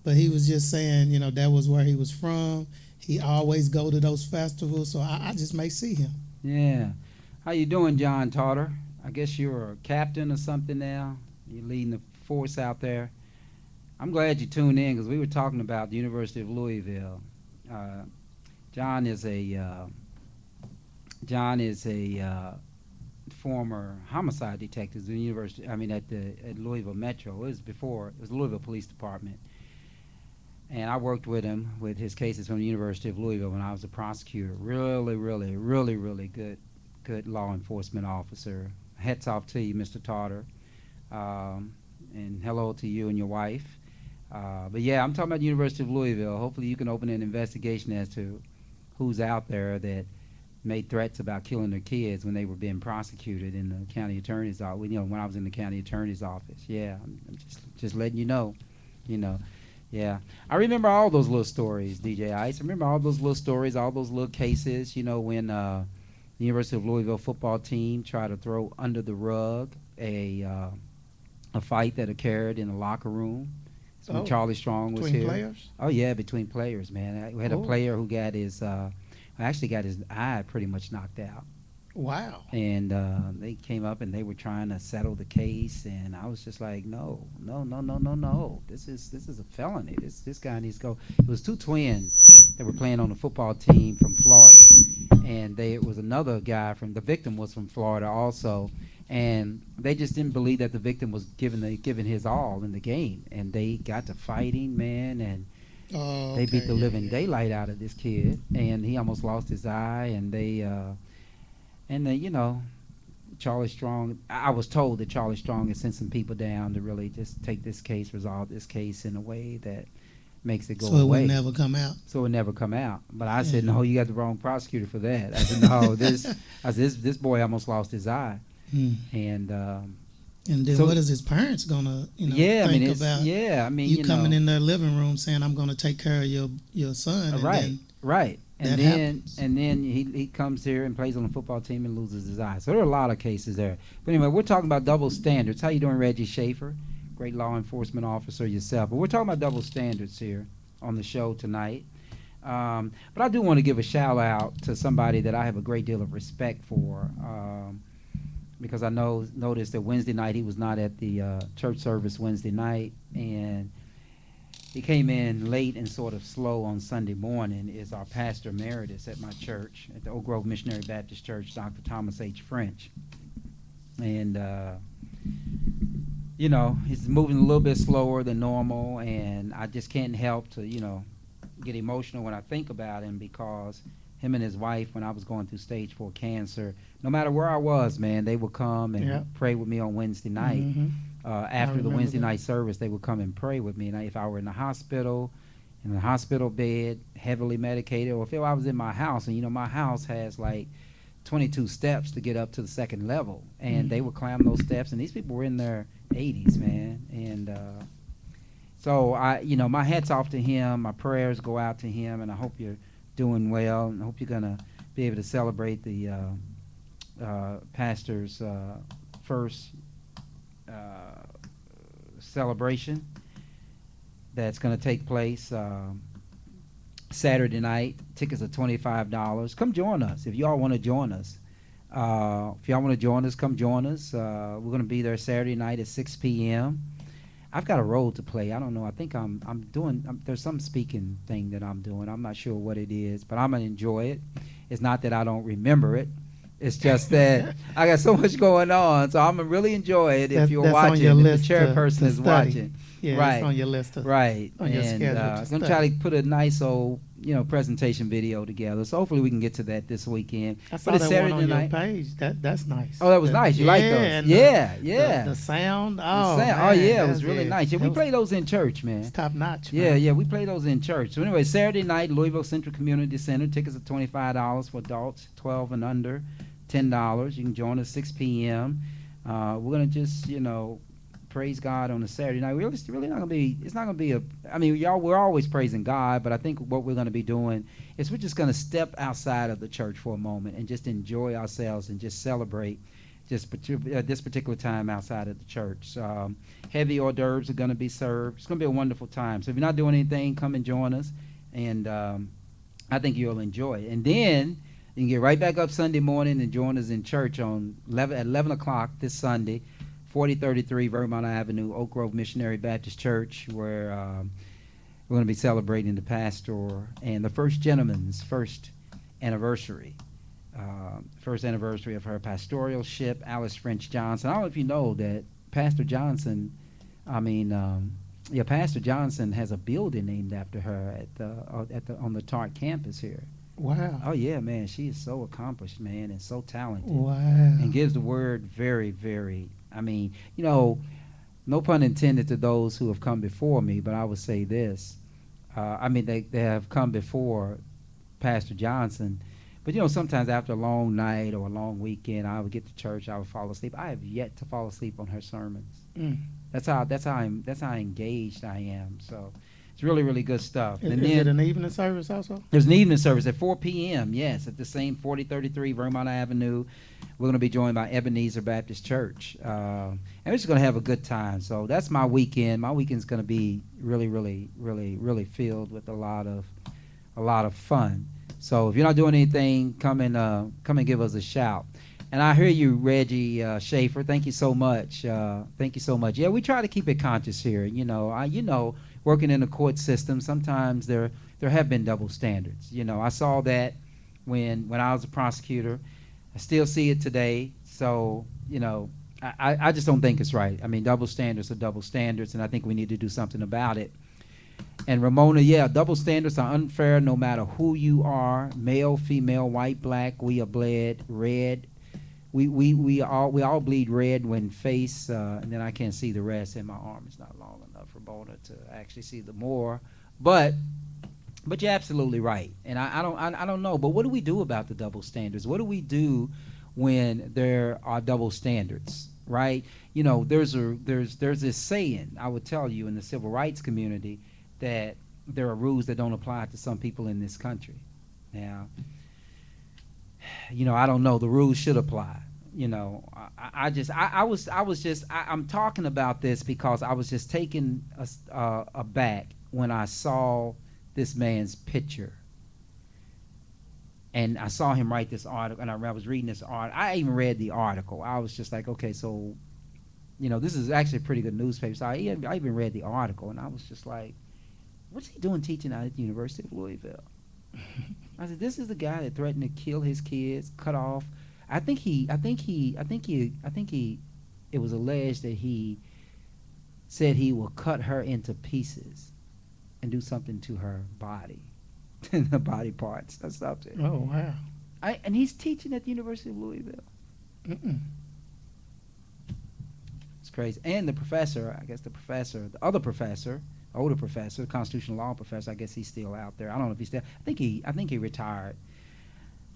but he was just saying, that was where he was from. He always go to those festivals, so I just may see him. Yeah, how you doing, John Tarter? I guess you're a captain or something now. You're leading the force out there. I'm glad you tuned in because we were talking about the University of Louisville. John is a former homicide detective at the university. I mean, at Louisville Metro. It was Louisville Police Department, and I worked with him with his cases from the University of Louisville when I was a prosecutor. Really good law enforcement officer. Hats off to you, Mr. Tarter, and hello to you and your wife. But yeah, I'm talking about the University of Louisville. Hopefully, you can open an investigation as to who's out there that made threats about killing their kids when they were being prosecuted in the county attorney's office. When I was in the county attorney's office. Yeah, I'm just letting you know. Yeah. I remember all those little stories, DJ Ice. I remember all those little stories, all those little cases. When the University of Louisville football team tried to throw under the rug a fight that occurred in the locker room. So when Charlie Strong was between here. Players? Oh yeah, between players, man. We had a player who got his eye pretty much knocked out. Wow. And they came up and they were trying to settle the case, and I was just like, no. This is a felony. This guy needs to go. It was two twins that were playing on the football team from Florida, and it was another guy the victim was from Florida also. And they just didn't believe that the victim was giving his all in the game, and they got to fighting, man, and they beat the living daylight out of this kid, and he almost lost his eye. And Charlie Strong. I was told that Charlie Strong had sent some people down to really just take this case, resolve this case in a way that makes it go away. So it would never come out. So it would never come out. But I said, no, you got the wrong prosecutor for that. I said, no, this boy almost lost his eye. And then what is his parents gonna think about? Yeah, I mean, you coming in their living room saying, "I'm gonna take care of your son." Right. And then he comes here and plays on the football team and loses his eye. So there are a lot of cases there. But anyway, we're talking about double standards. How you doing, Reggie Schaefer? Great law enforcement officer yourself. But we're talking about double standards here on the show tonight. But I do want to give a shout out to somebody that I have a great deal of respect for. Because I noticed that Wednesday night he was not at the church service Wednesday night, and he came in late and sort of slow on Sunday morning. Is our pastor emeritus at my church, at the Oak Grove Missionary Baptist Church, Dr. Thomas H. French. And, he's moving a little bit slower than normal, and I just can't help to, get emotional when I think about him, because him and his wife, when I was going through stage 4 cancer, no matter where I was, man, they would come and pray with me on Wednesday night. After the Wednesday night service, they would come and pray with me. And if I were in the hospital, in a hospital bed, heavily medicated, or if I was in my house, and my house has like 22 steps to get up to the second level, and they would climb those steps, and these people were in their 80s, man, and so my hat's off to him. My prayers go out to him, and I hope you're doing well, and I hope you're gonna be able to celebrate the pastor's first celebration that's going to take place Saturday night. Tickets are $25. Come join us if y'all want to join us. If y'all want to join us, come join us. We're going to be there Saturday night at 6 p.m. I've got a role to play. I don't know. I think I'm doing. There's some speaking thing that I'm doing. I'm not sure what it is, but I'm gonna enjoy it. It's not that I don't remember it. It's just that I got so much going on, so I'm gonna really enjoy it if you're watching. If the chairperson is watching, yeah, right? It's on your list. Right, on your schedule. I'm gonna try to put a nice old presentation video together. So hopefully we can get to that this weekend. I saw that Saturday one on your page. That's nice. Oh, that was nice. You like those? Yeah. The sound. It was really nice. Yeah, we play those in church, man. It's top notch. Yeah, we play those in church. So anyway, Saturday night, Louisville Central Community Center. Tickets are $25 for adults, 12 and under, $10. You can join us 6 p.m. We're gonna just praise God on a Saturday night. It's really not gonna be. It's not gonna be a. I mean, we're always praising God, but I think what we're gonna be doing is we're just gonna step outside of the church for a moment and just enjoy ourselves and just celebrate this particular time outside of the church. Heavy hors d'oeuvres are gonna be served. It's gonna be a wonderful time. So if you're not doing anything, come and join us, and I think you'll enjoy it. And then you can get right back up Sunday morning and join us in church at 11 o'clock this Sunday. 4033 Vermont Avenue, Oak Grove Missionary Baptist Church, where we're going to be celebrating the pastor and the first gentleman's first anniversary of her pastoralship, Alice French Johnson. I don't know if you know that Pastor Johnson, Pastor Johnson has a building named after her on the Tart campus here. Wow. Oh yeah, man, she is so accomplished, man, and so talented. Wow. And gives the word very, very. No pun intended to those who have come before me, but I would say this. They have come before Pastor Johnson, but sometimes after a long night or a long weekend, I would get to church, I would fall asleep. I have yet to fall asleep on her sermons. That's how engaged I am. So it's really, really good stuff. Is it an evening service also? There's an evening service at 4 p.m., yes, at the same 4033 Vermont Avenue. We're going to be joined by Ebenezer Baptist Church. And we're just going to have a good time. So that's my weekend. My weekend's going to be really, really, really, really filled with a lot of fun. So if you're not doing anything, come and give us a shout. And I hear you, Reggie Schaefer. Thank you so much. Thank you so much. Yeah, we try to keep it conscious here. Working in the court system, sometimes there have been double standards. I saw that when I was a prosecutor. I still see it today. So, I just don't think it's right. Double standards are double standards, and I think we need to do something about it. And Ramona, double standards are unfair no matter who you are, male, female, white, black. We are bled red. We all bleed red when face, and then I can't see the rest, and my arm is not long enough for Bona to actually see the more. But you're absolutely right, and I don't know. But what do we do about the double standards? What do we do when there are double standards? Right? There's this saying I would tell you in the civil rights community that there are rules that don't apply to some people in this country. Now, I don't know. The rules should apply. I'm talking about this because I was just taken aback when I saw this man's picture, and I saw him write this article, and I was reading this article. I even read the article. I was just like, okay, so, this is actually a pretty good newspaper. So I even read the article, and I was just like, what's he doing teaching out at the University of Louisville? I said, this is the guy that threatened to kill his kids, cut off. I think it was alleged that he said he will cut her into pieces and do something to her body, the body parts or something. Oh, wow. And he's teaching at the University of Louisville. It's crazy. And the professor, the other professor, older professor, constitutional law professor. I guess he's still out there. I don't know if he's still. I think he retired.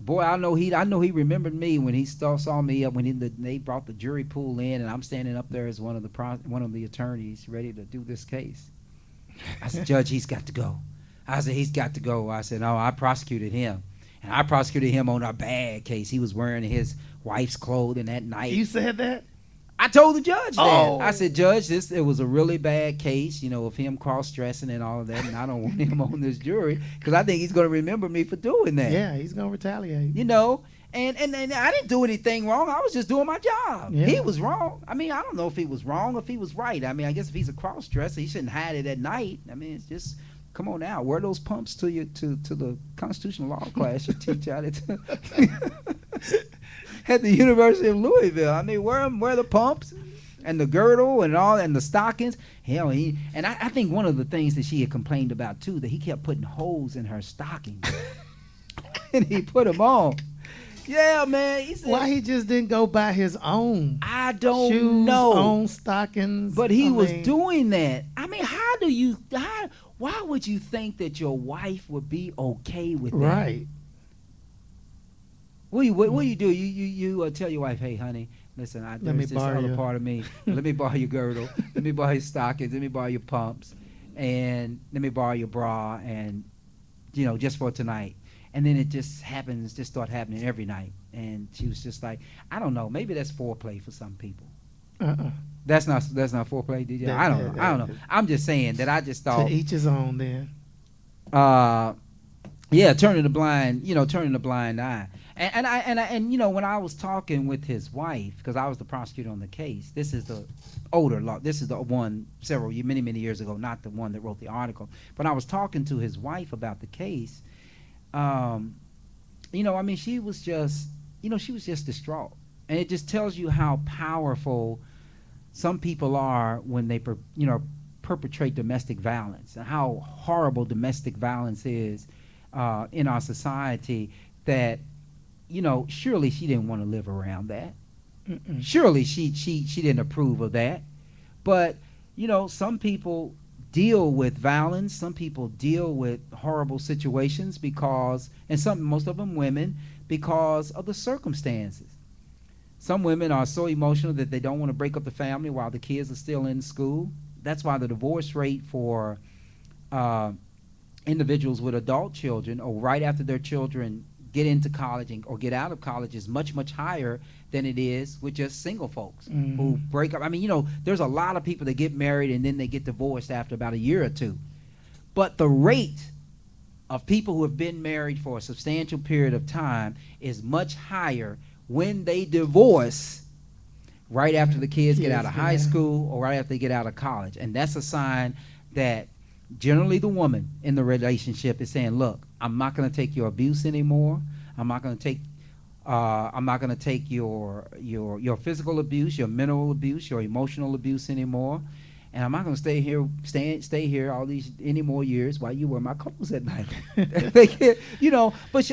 Boy, I know he remembered me when he saw me when they brought the jury pool in, and I'm standing up there as one of the attorneys ready to do this case. I said, Judge, he's got to go. I said, he's got to go. I said, no, I prosecuted him. And I prosecuted him on a bad case. He was wearing his wife's clothing that night. You said that? I told the judge that. Oh. I said, Judge, it was a really bad case, of him cross-dressing and all of that, and I don't want him on this jury because I think he's going to remember me for doing that. Yeah, he's going to retaliate. And I didn't do anything wrong. I was just doing my job. Yeah. He was wrong. I mean, I don't know if he was wrong or if he was right. I mean, I guess if he's a cross-dresser, he shouldn't hide it at night. I mean, it's just, come on now, wear those pumps to the constitutional law class you teach out at the University of Louisville. I mean, wear the pumps and the girdle and all, and the stockings. Hell, I think one of the things that she had complained about too, that he kept putting holes in her stockings, and he put them on. Yeah, man. He said, why he just didn't go buy his own? I don't shoes, know. Own stockings. But he was doing that. I mean, why would you think that your wife would be okay with that? Right. What you do? You tell your wife, hey, honey, listen, there's this other part of me. Let me borrow your girdle. Let me borrow your stockings. Let me borrow your pumps. And let me borrow your bra. And, just for tonight. And then it just start happening every night. And she was just like, I don't know. Maybe that's foreplay for some people. That's not foreplay, DJ? I don't know. I'm just saying that I just thought. To each his own then. Turning the blind eye. And when I was talking with his wife, because I was the prosecutor on the case, this is the older law. This is the one many years ago, not the one that wrote the article. But I was talking to his wife about the case. She was just distraught. And it just tells you how powerful some people are when they, perpetrate domestic violence, and how horrible domestic violence is in our society. That, surely she didn't want to live around that. Mm-mm. Surely she didn't approve of that. But, some people deal with violence. Some people deal with horrible situations most of them women, because of the circumstances. Some women are so emotional that they don't want to break up the family while the kids are still in school. That's why the divorce rate for individuals with adult children, or right after their children get into college or get out of college, is much, much higher than it is with just single folks who break up. I mean, there's a lot of people that get married and then they get divorced after about a year or two. But the rate of people who have been married for a substantial period of time is much higher when they divorce right after the kids get out of high school or right after they get out of college. And that's a sign that generally the woman in the relationship is saying, look, I'm not going to take your abuse anymore. I'm not going to take your physical abuse, your mental abuse, your emotional abuse anymore. And I'm not going to stay here any more years while you wear my clothes at night. But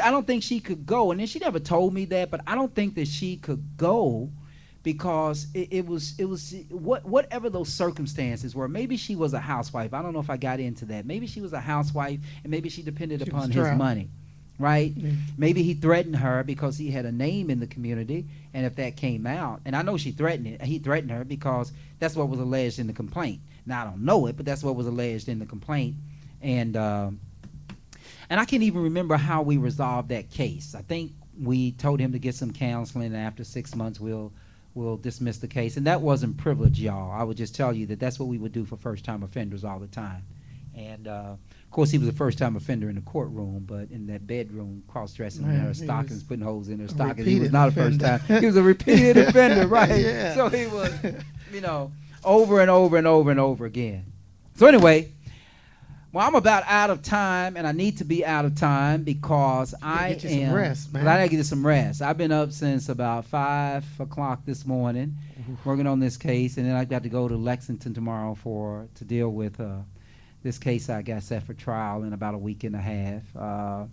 I don't think she could go. And then she never told me that, but I don't think that she could go because it was whatever those circumstances were. Maybe she was a housewife. I don't know if I got into that. Maybe she was a housewife and maybe she depended upon his money. Right? Yeah. Maybe he threatened her because he had a name in the community, and if that came out, and I know he threatened her because that's what was alleged in the complaint. Now I don't know it, but that's what was alleged in the complaint, and I can't even remember how we resolved that case. I think we told him to get some counseling, and after 6 months we'll dismiss the case, and that wasn't privilege, y'all. I would just tell you that that's what we would do for first-time offenders all the time, and. Of course, he was a first-time offender in the courtroom, but in that bedroom, cross-dressing in her stockings, putting holes in her stockings, he was not a first-time. He was a repeated offender, right? Yeah. So he was, over and over and over and over again. So anyway, well, I'm about out of time, and I need to be out of time because I get you some rest, man. I gotta get some rest. I've been up since about 5 o'clock this morning, working on this case, and then I've got to go to Lexington tomorrow to deal with this case I got set for trial in about a week and a half. So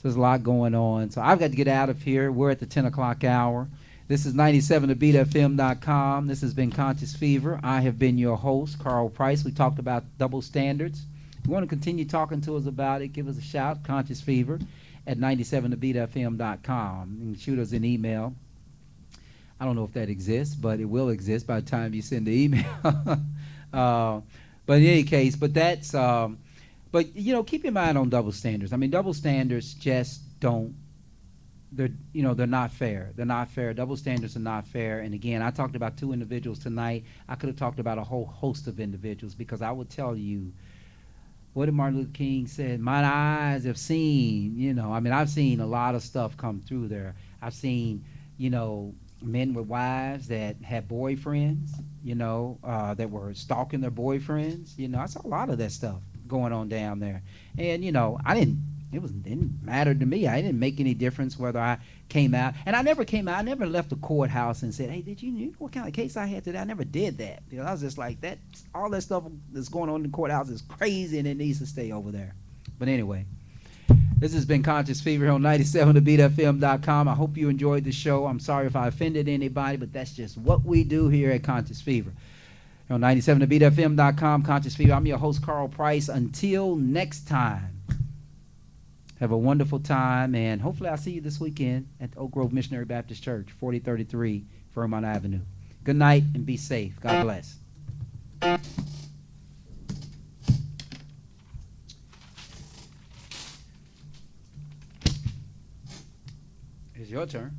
there's a lot going on. So I've got to get out of here. We're at the 10 o'clock hour. This is 97thebeatfm.com. This has been Conscious Fever. I have been your host, Karl Price. We talked about double standards. If you want to continue talking to us about it, give us a shout, Conscious Fever at 97thebeatfm.com. You can shoot us an email. I don't know if that exists, but it will exist by the time you send the email. But in any case, but that's, but you know, keep your mind on double standards. I mean, double standards just don't, they're not fair. They're not fair. Double standards are not fair. And again, I talked about two individuals tonight. I could have talked about a whole host of individuals, because I would tell you, what did Martin Luther King say? My eyes have seen, I mean, I've seen a lot of stuff come through there. I've seen, men with wives that had boyfriends, that were stalking their boyfriends. I saw a lot of that stuff going on down there. And, it didn't matter to me. I didn't make any difference whether I came out. And I never came out. I never left the courthouse and said, hey, did you know what kind of case I had today? I never did that. I was just like, all that stuff that's going on in the courthouse is crazy, and it needs to stay over there. But anyway, this has been Conscious Fever here on 97thebeatfm.com. I hope you enjoyed the show. I'm sorry if I offended anybody, but that's just what we do here at Conscious Fever. On 97thebeatfm.com, Conscious Fever. I'm your host, Karl Price. Until next time, have a wonderful time, and hopefully I'll see you this weekend at the Oak Grove Missionary Baptist Church, 4033 Fairmont Avenue. Good night and be safe. God bless. It's your turn.